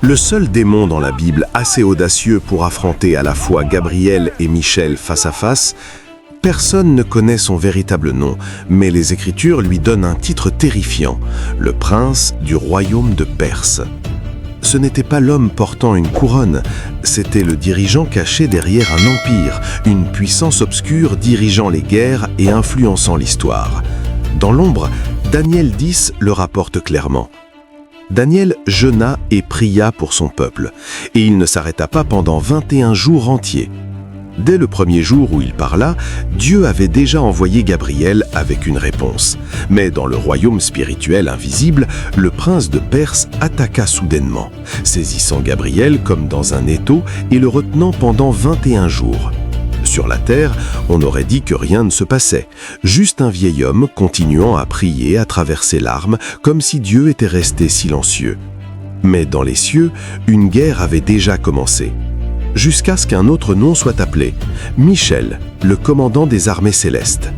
Le seul démon dans la Bible assez audacieux pour affronter à la fois Gabriel et Michel face à face, personne ne connaît son véritable nom, mais les Écritures lui donnent un titre terrifiant, le prince du royaume de Perse. Ce n'était pas l'homme portant une couronne, c'était le dirigeant caché derrière un empire, une puissance obscure dirigeant les guerres et influençant l'histoire. Dans l'ombre, Daniel 10 le rapporte clairement. Daniel jeûna et pria pour son peuple, et il ne s'arrêta pas pendant 21 jours entiers. Dès le premier jour où il parla, Dieu avait déjà envoyé Gabriel avec une réponse. Mais dans le royaume spirituel invisible, le prince de Perse attaqua soudainement, saisissant Gabriel comme dans un étau et le retenant pendant 21 jours. Sur la terre, on aurait dit que rien ne se passait, juste un vieil homme continuant à prier à travers ses larmes, comme si Dieu était resté silencieux. Mais dans les cieux, une guerre avait déjà commencé. Jusqu'à ce qu'un autre nom soit appelé, Michel, le commandant des armées célestes.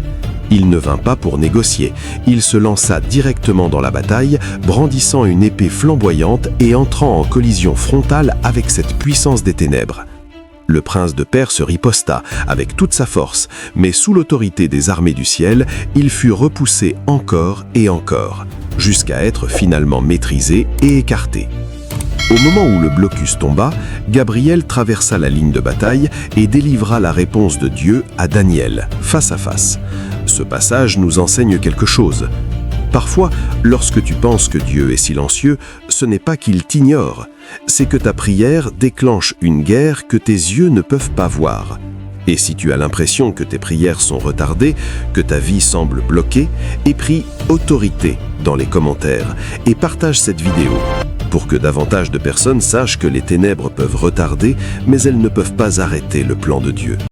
Il ne vint pas pour négocier, il se lança directement dans la bataille, brandissant une épée flamboyante et entrant en collision frontale avec cette puissance des ténèbres. Le prince de Perse riposta avec toute sa force, mais sous l'autorité des armées du ciel, il fut repoussé encore et encore, jusqu'à être finalement maîtrisé et écarté. Au moment où le blocus tomba, Gabriel traversa la ligne de bataille et délivra la réponse de Dieu à Daniel, face à face. Ce passage nous enseigne quelque chose. Parfois, lorsque tu penses que Dieu est silencieux, ce n'est pas qu'il t'ignore, c'est que ta prière déclenche une guerre que tes yeux ne peuvent pas voir. Et si tu as l'impression que tes prières sont retardées, que ta vie semble bloquée, aie pris autorité dans les commentaires et partage cette vidéo pour que davantage de personnes sachent que les ténèbres peuvent retarder, mais elles ne peuvent pas arrêter le plan de Dieu.